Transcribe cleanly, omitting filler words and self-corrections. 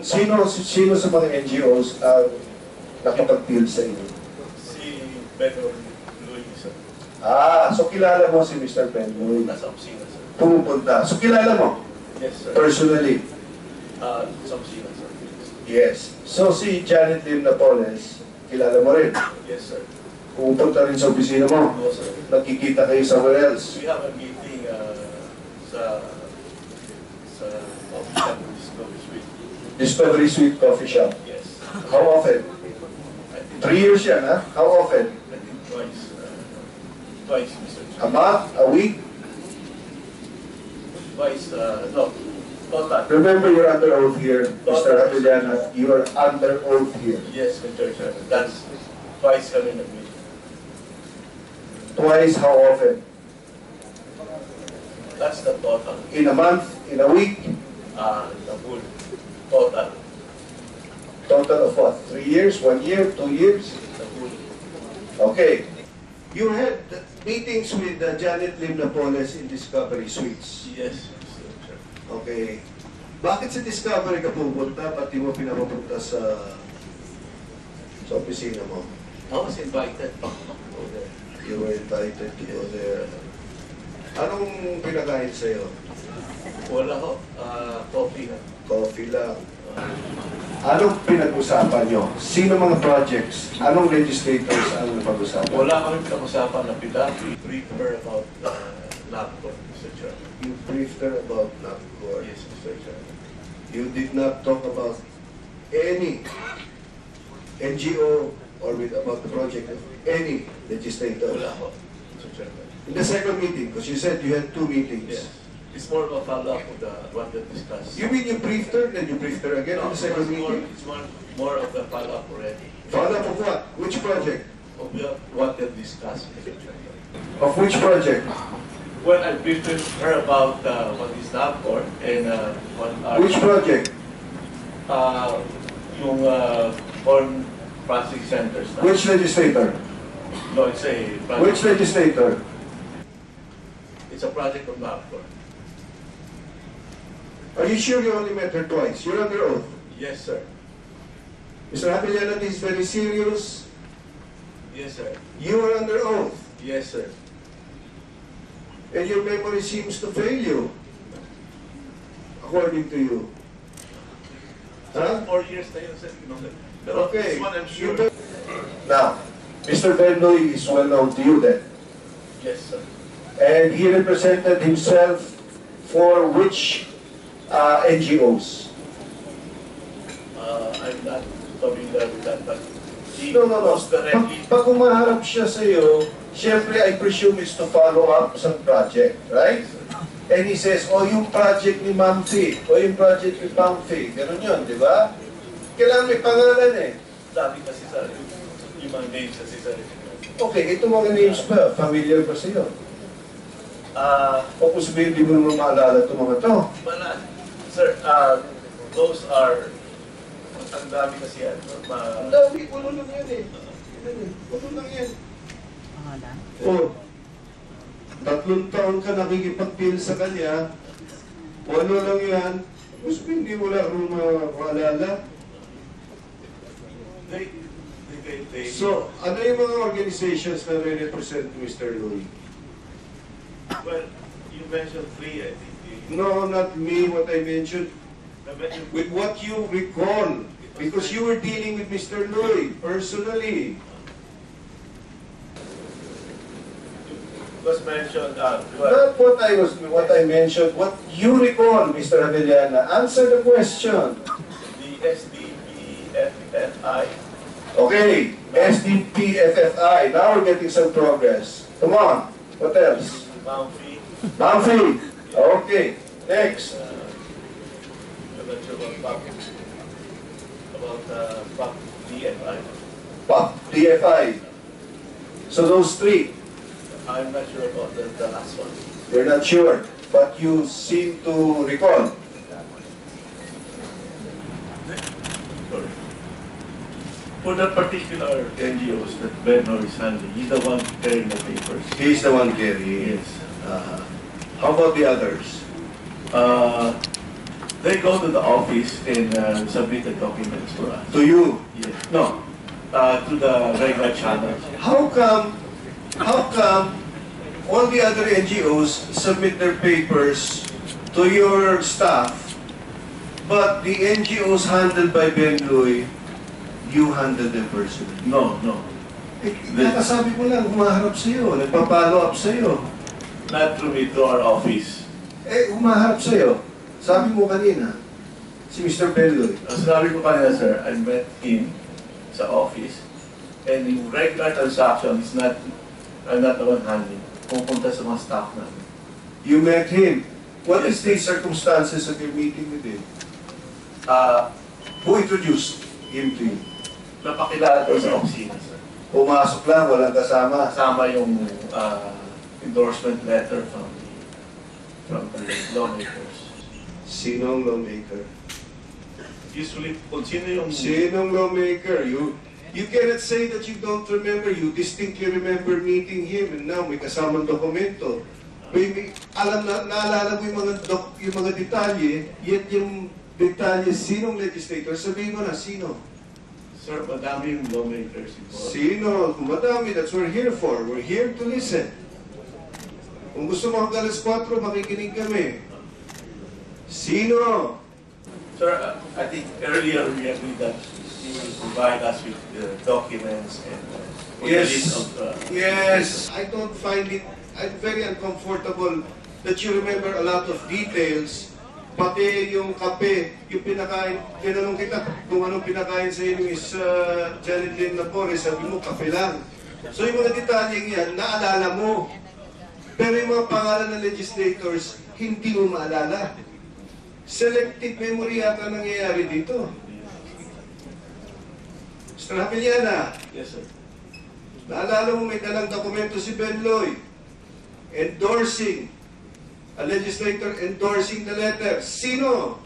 Sino sa mga NGOs ang nakipag-deal sa inyo? Si Benor Luis, sir. So kilala mo si Mr. Ben Lloyd. Nasa opisina, sir. Pumupunta. So kilala mo? Yes, sir. Personally? Sa opisina, sir. Yes. So si Janet Lim Napoles, kilala mo rin? Yes, sir. Pumupunta rin sa opisina mo? No, sir. Nagkikita kayo somewhere else? We have a meeting sa Discovery Suite. Discovery Suite Coffee Shop. Yes. How often? I think 3 years yan, ha? How often? twice. Twice, Mr. A month? A week? Twice, no. Total. Remember, you're under oath here, Mr. Avellana. You are under oath here. Yes, Mr. Chairman. That's twice kami nag-meet. Twice, how often? That's the total. In a month? In a week? The full total. Total of what? 3 years? 1 year? 2 years? The full. Okay. You had meetings with Janet Lim Napoles in Discovery Suites. Yes, Mr. Chairman. Okay. Bakit sa Discovery ka pupunta, pati mo pinapapunta sa opisina mo? I was invited to go there. You were invited to go there. Anong pinakain sa'yo? Wala ko. Coffee na. Coffee lang. Anong pinag-usapan nyo? Sino mga projects? Anong legislators ang napag-usapan? Wala kami pinag-usapan na pila. We briefed her about laptop, Mr. Chairman. You briefed her about NAPCOR. Yes, Mr. Chairman. You did not talk about any NGO or about the project of any legislator. Wala ko, Mr. Chairman. In the second meeting, because you said you had 2 meetings. Yes. It's more of a follow-up of what we discussed. You mean you briefed her, then you briefed her again in the second meeting? It's more of a follow-up already. Follow-up of what? Which project? Of what we discussed, Mr. Chairman. Of which project? When I briefed her about what is NAPCOR and what are... Which project? Yung foreign processing centers. Which legislator? No, it's a project. Which legislator? It's a project of NAPCOR. Are you sure you only met her twice? You're under oath. Yes, sir. Mr. Avellana, this is very serious. Yes, sir. You are under oath. Yes, sir. And your memory seems to fail you. According to you. Huh? 4 years na yun, sir. Pero Okay. this one I'm sure. Now, Mr. Benloy is well known to you then. Yes, sir. And he represented himself for which NGOs? I'm not familiar with that, but he No. was directly... Pag umaharap siya sa iyo, siyempre I presume is to follow up sa project, right? And he says, yung project ni Ma'am Fee, yung project ni Ma'am Fee, ganun yun, di ba? Kailangan may pangalan eh. Dami kasi, sir. Yung mga names kasi, sir. Okay, ito mga names ba? Familiar ba sa iyo? O kung sabihin, di mo naman maalala itong mga to. Wala. Sir, those are... Ang dami kasi yan. Ang dami, puno lang yan eh. Puno lang yan. Oh, 3 taon ka nakikipag-deal sa kanya, ano lang yan, gusto hindi mo lang maalala. So, ano yung mga organizations na re-represent Mr. Louie? Well, you mentioned 3, I think. No, not me, what I mentioned. With what you recall, because you were dealing with Mr. Louie personally. Was mentioned, Not what I mentioned, what you recall, Mr. Avellana. Answer the question. the SDPFFI. Okay, SDPFFI. Now we're getting some progress. Come on. What else? Mountfree. Mountfree. Okay. Next. I'm not sure about PAP DFI. PAP, DFI. So those 3, I'm not sure about the last one. you're not sure, but you seem to recall. Sorry. For the particular NGOs that Benno is handling, he's the one carrying the papers. He's the one carrying. Yes. How about the others? They go to the office and submit the documents for us. To you. Yes. No, to the regular channels. How come all the other NGOs submit their papers to your staff, but the NGOs handled by Ben Louie, you handle them personally? No, no. Nakasabi mo lang, humaharap sa'yo, nagpa-follow up sa'yo. Not through me, through our office. Humaharap sa'yo. Sabi mo kanina, si Mr. Ben Louie. Ang sinabi ko kanina, sir, I met him sa office, and yung regular transaction is not, I'm not the one handling. Pupunta sa mga staff namin. You met him. What is Yes, the circumstances of your meeting with him? Who introduced him to you? Napakilala ko sa opisina, sir. Pumasok lang, walang kasama. Kasama yung endorsement letter from the lawmakers. Sinong lawmaker? Usually, kung sino yung... Sinong lawmaker? You cannot say that you don't remember. You distinctly remember meeting him, and now may kasamang dokumento. Naalala mo yung mga detalye, yet yung detalye, sinong legislator, sabihin mo na, sino? Sir, madami yung lawmakers. Sino? Madami, that's what we're here for. We're here to listen. Kung gusto mo hanggang alas 4, makikinig kami. Sino? Sir, I think earlier we agreed that you will provide us with the documents and Yes. of Yes. I don't find it, I'm very uncomfortable that you remember a lot of details. Pati yung kape, yung pinakain, tinanong kita kung anong pinakain sa inyo is Janet Lynn Napore, sabi mo kape lang. So yung mga detalyeng yan, naalala mo. Pero yung mga pangalan ng legislators, hindi mo maalala. Selective memory yata nangyayari dito. Mr. Hapiliana, Yes, sir. naalala mo may dalang dokumento si Ben Louie endorsing, a legislator endorsing the letter. Sino?